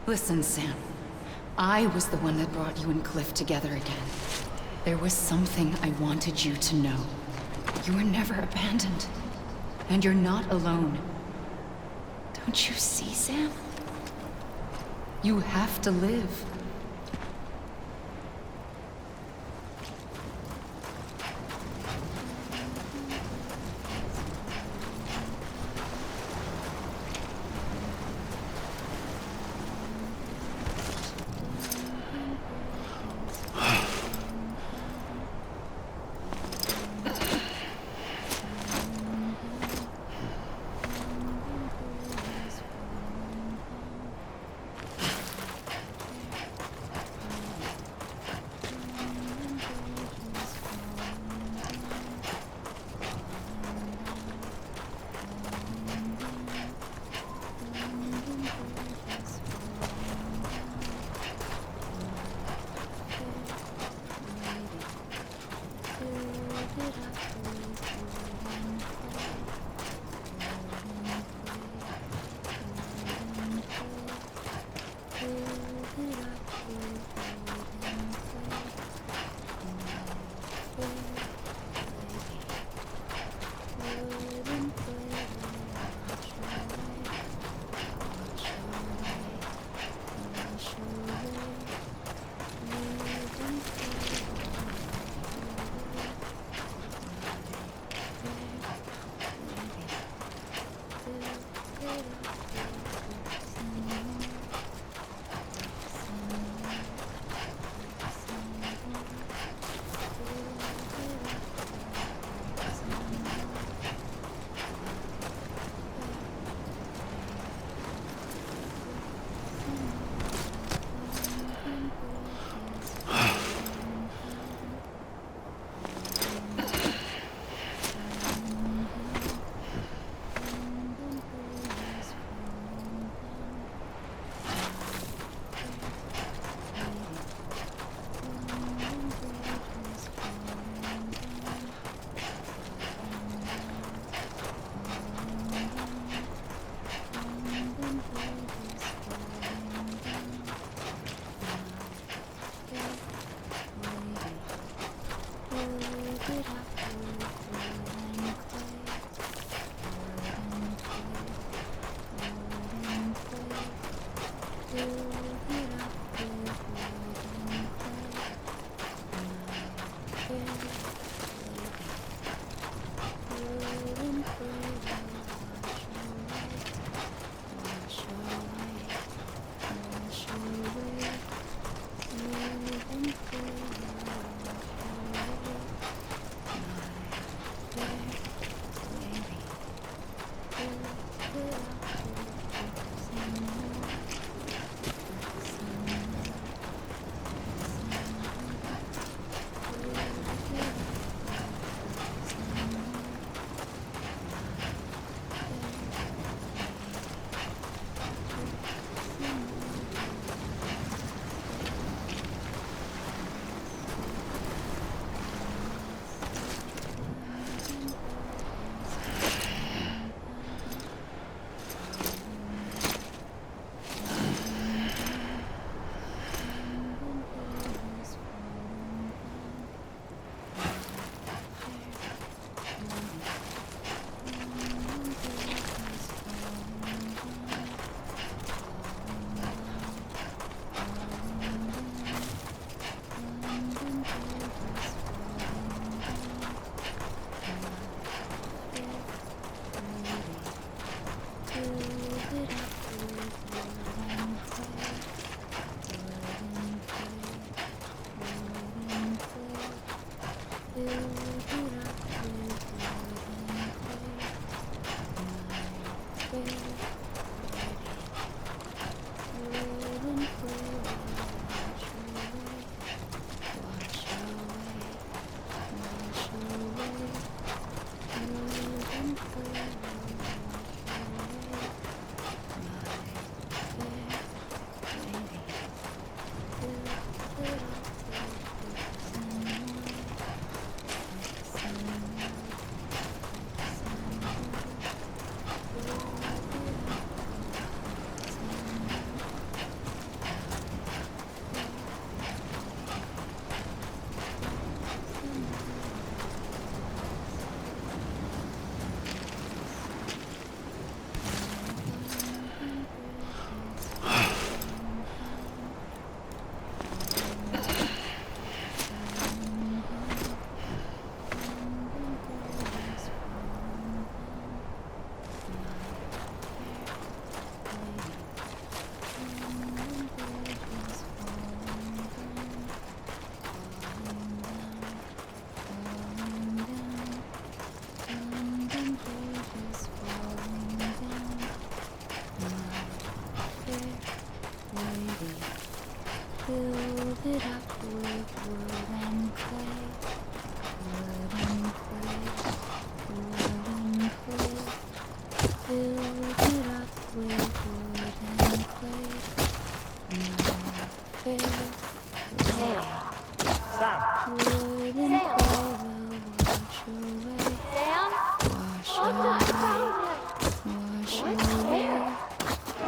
Listen, Sam. I was the one that brought you and Cliff together again. There was something I wanted you to know. You were never abandoned. And you're not alone. Don't you see, Sam? You have to live.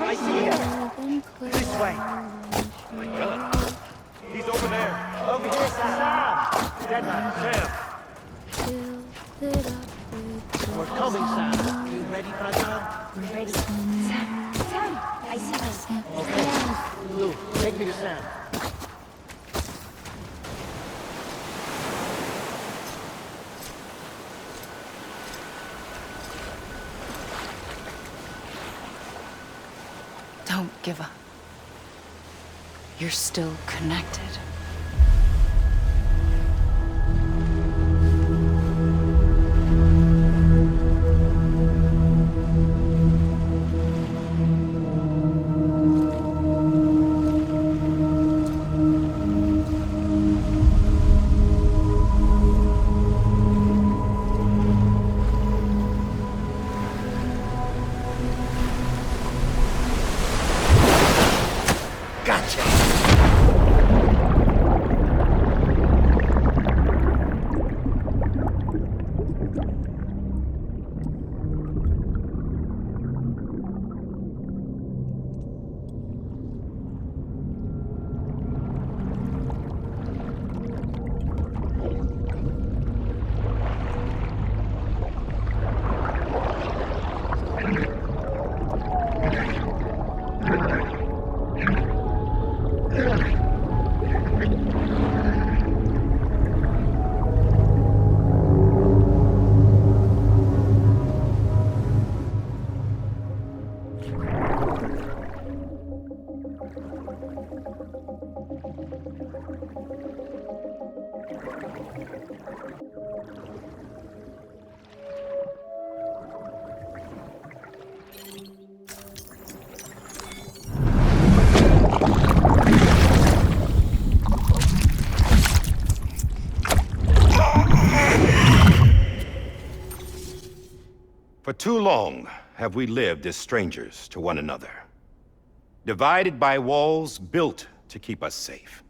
I see him. This way. Oh my God. He's over there. Over here, Sam. Dead man, Sam. We're coming, Sam. You ready, brother? We're ready. Sam, I see him. Okay. Lou, take me to Sam. Don't give up. You're still connected. For too long have we lived as strangers to one another, divided by walls built to keep us safe.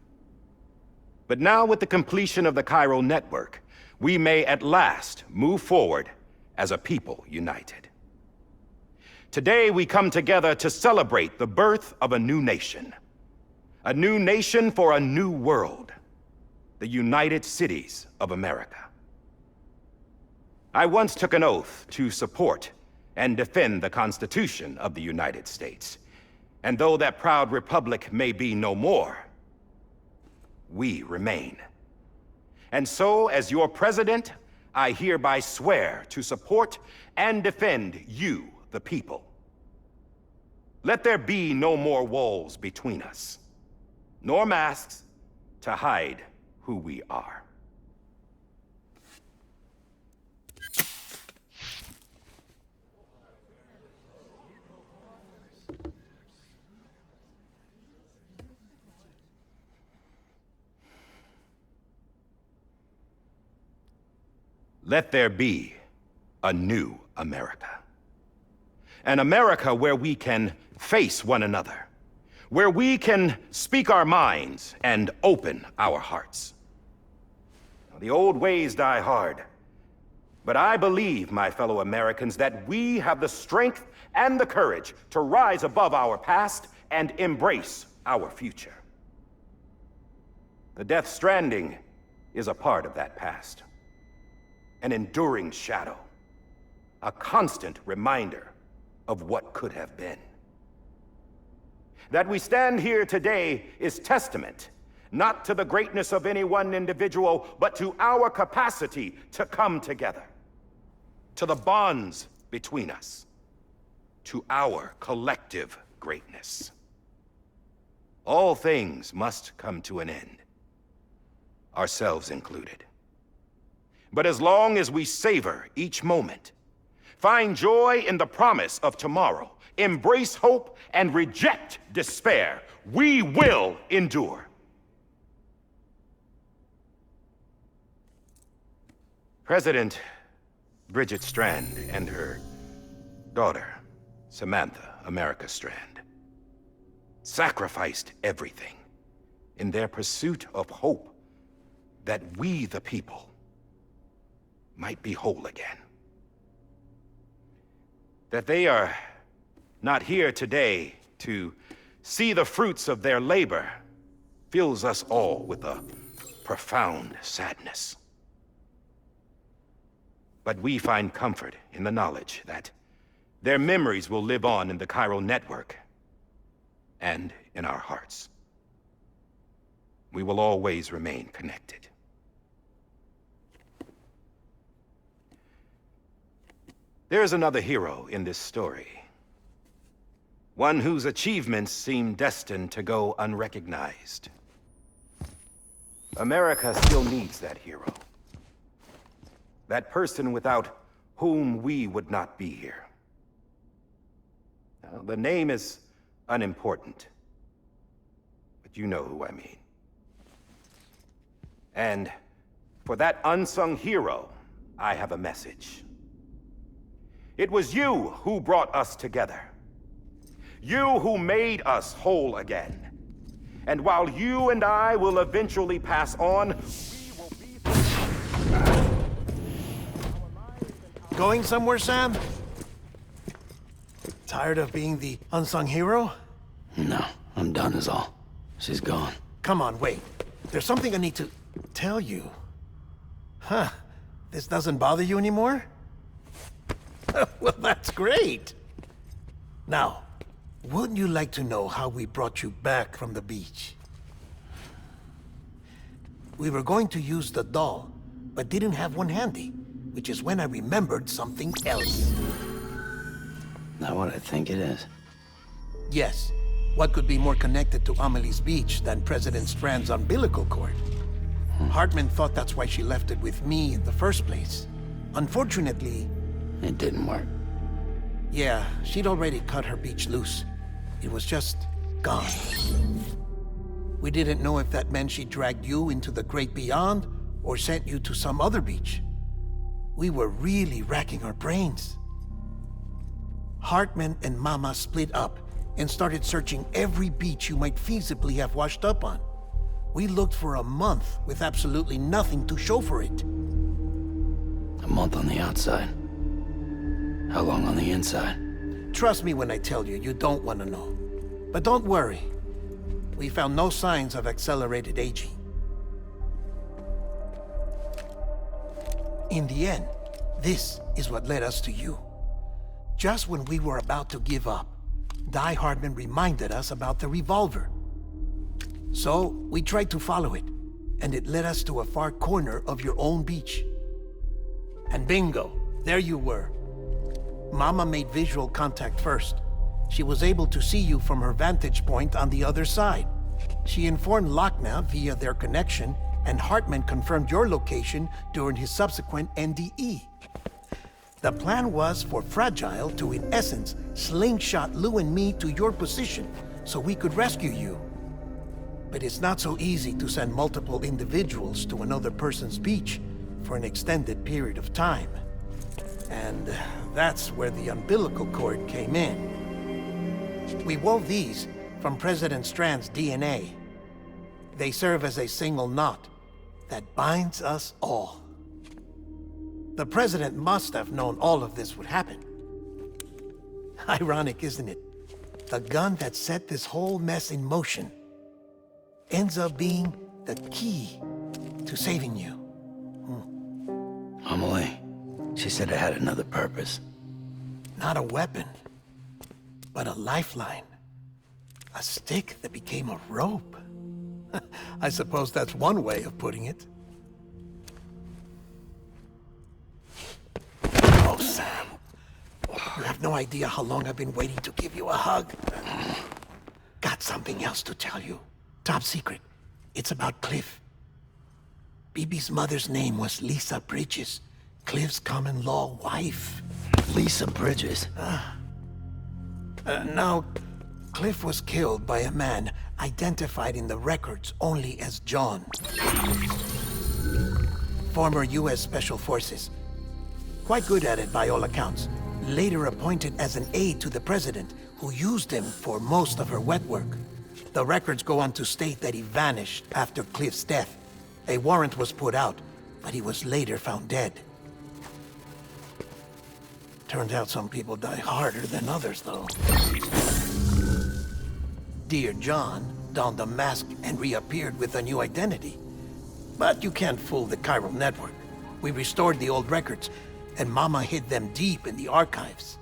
But now, with the completion of the Cairo network, we may at last move forward as a people united. Today, we come together to celebrate the birth of a new nation for a new world, the United Cities of America. I once took an oath to support and defend the Constitution of the United States. And though that proud republic may be no more, we remain. And so, as your president, I hereby swear to support and defend you, the people. Let there be no more walls between us, nor masks to hide who we are. Let there be a new America. An America where we can face one another, where we can speak our minds and open our hearts. The old ways die hard, but I believe, my fellow Americans, that we have the strength and the courage to rise above our past and embrace our future. The Death Stranding is a part of that past. An enduring shadow, a constant reminder of what could have been. That we stand here today is testament, not to the greatness of any one individual, but to our capacity to come together, to the bonds between us, to our collective greatness. All things must come to an end, ourselves included. But as long as we savor each moment, find joy in the promise of tomorrow, embrace hope, and reject despair, we will endure. President Bridget Strand and her daughter, Samantha America Strand, sacrificed everything in their pursuit of hope that we, the people, might be whole again. That they are not here today to see the fruits of their labor fills us all with a profound sadness. But we find comfort in the knowledge that their memories will live on in the chiral network and in our hearts. We will always remain connected. There is another hero in this story. One whose achievements seem destined to go unrecognized. America still needs that hero. That person without whom we would not be here. Now, the name is unimportant, but you know who I mean. And for that unsung hero, I have a message. It was you who brought us together. You who made us whole again. And while you and I will eventually pass on, we will be... Going somewhere, Sam? Tired of being the unsung hero? No, I'm done is all. She's gone. Come on, wait. There's something I need to tell you. Huh. This doesn't bother you anymore? Well, that's great. Now, wouldn't you like to know how we brought you back from the beach? We were going to use the doll, but didn't have one handy, which is when I remembered something else. Not what I think it is. Yes. What could be more connected to Amelie's beach than President Strand's umbilical cord? Hardman thought that's why she left it with me in the first place. Unfortunately... It didn't work. Yeah, she'd already cut her beach loose. It was just gone. We didn't know if that meant she dragged you into the great beyond or sent you to some other beach. We were really racking our brains. Hardman and Mama split up and started searching every beach you might feasibly have washed up on. We looked for a month with absolutely nothing to show for it. A month on the outside. How long on the inside? Trust me when I tell you, you don't want to know. But don't worry. We found no signs of accelerated aging. In the end, this is what led us to you. Just when we were about to give up, Die Hardman reminded us about the revolver. So, we tried to follow it, and it led us to a far corner of your own beach. And bingo, there you were. Mama made visual contact first. She was able to see you from her vantage point on the other side. She informed Lochna via their connection, and Hardman confirmed your location during his subsequent NDE. The plan was for Fragile to, in essence, slingshot Lou and me to your position so we could rescue you. But it's not so easy to send multiple individuals to another person's beach for an extended period of time. And that's where the umbilical cord came in. We wove these from President Strand's DNA. They serve as a single knot that binds us all. The President must have known all of this would happen. Ironic, isn't it? The gun that set this whole mess in motion ends up being the key to saving you. Amelie, she said it had another purpose. Not a weapon, but a lifeline. A stick that became a rope. I suppose that's one way of putting it. Oh, Sam. You have no idea how long I've been waiting to give you a hug. Got something else to tell you. Top secret. It's about Cliff. BB's mother's name was Lisa Bridges, Cliff's common-law wife. Lisa Bridges? Now, Cliff was killed by a man identified in the records only as John. Former U.S. Special Forces. Quite good at it by all accounts. Later appointed as an aide to the president, who used him for most of her wet work. The records go on to state that he vanished after Cliff's death. A warrant was put out, but he was later found dead. Turns out some people die harder than others, though. Dear John donned a mask and reappeared with a new identity. But you can't fool the chiral network. We restored the old records, and Mama hid them deep in the archives.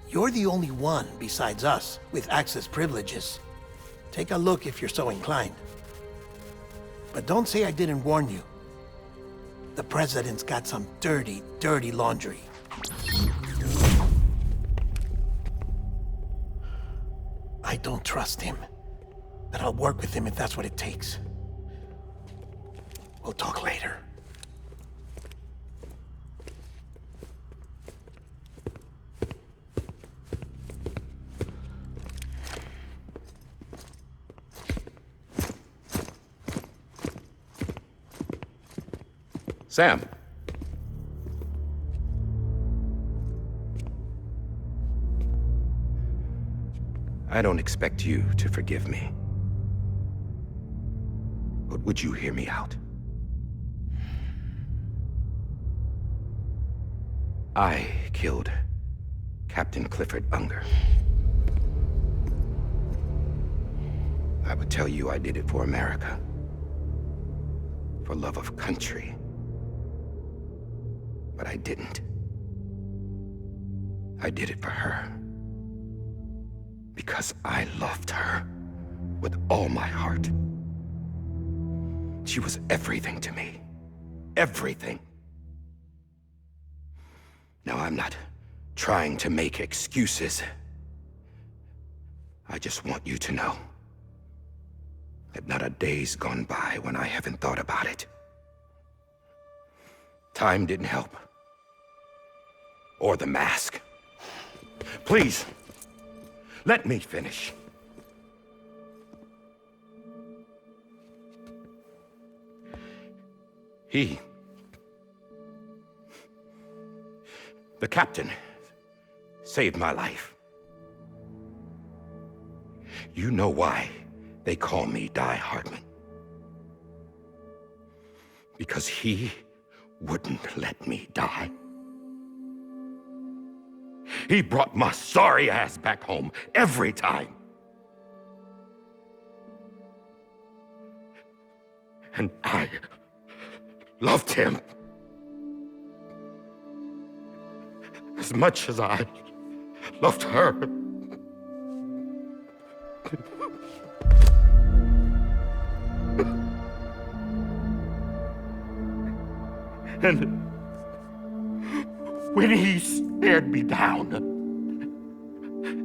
You're the only one, besides us, with access privileges. Take a look if you're so inclined. But don't say I didn't warn you. The President's got some dirty, dirty laundry. I don't trust him, but I'll work with him if that's what it takes. We'll talk later. Sam. I don't expect you to forgive me. But would you hear me out? I killed Captain Clifford Unger. I would tell you I did it for America. For love of country. But I didn't. I did it for her. Because I loved her with all my heart. She was everything to me. Everything. Now, I'm not trying to make excuses. I just want you to know that not a day's gone by when I haven't thought about it. Time didn't help. Or the mask. Please, let me finish. The captain, saved my life. You know why they call me Hardman. Because he wouldn't let me die. He brought my sorry ass back home every time. And I loved him as much as I loved her. And when he stared me down,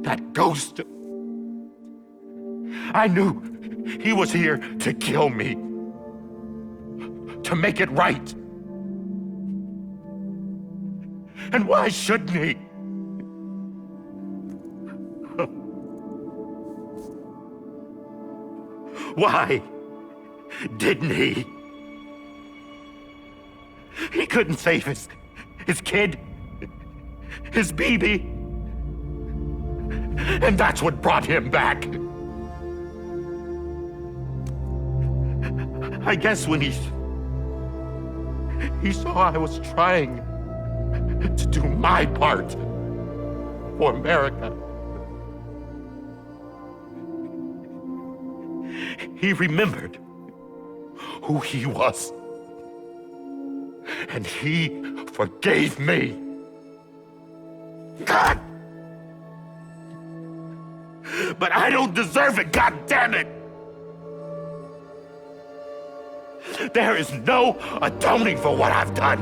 that ghost, I knew he was here to kill me, to make it right. And why shouldn't he? Why didn't he? He couldn't save his kid, his baby. And that's what brought him back. I guess when he saw I was trying to do my part for America, he remembered who he was. And he forgave me. God! But I don't deserve it, God damn it! There is no atoning for what I've done.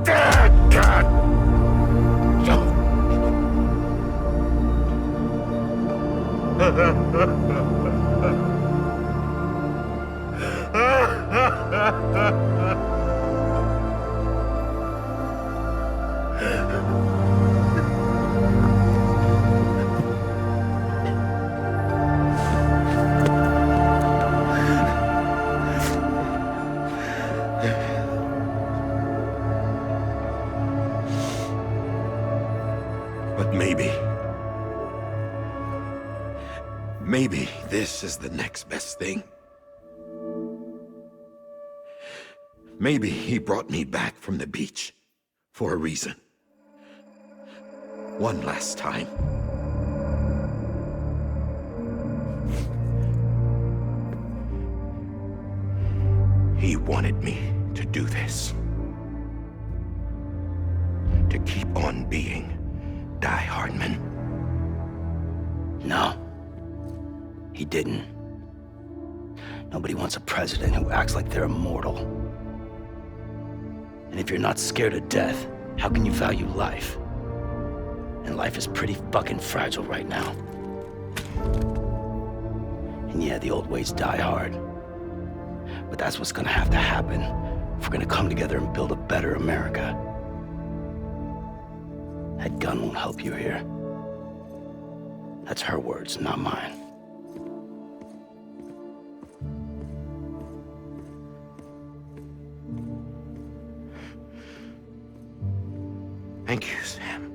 God! But This is the next best thing. Maybe he brought me back from the beach for a reason. One last time. He wanted me to do this. To keep on being Hardman. No. He didn't. Nobody wants a president who acts like they're immortal. And if you're not scared of death, how can you value life? And life is pretty fucking fragile right now. And yeah, the old ways die hard. But that's what's gonna have to happen if we're gonna come together and build a better America. That gun won't help you here. That's her words, not mine. Thank you, Sam.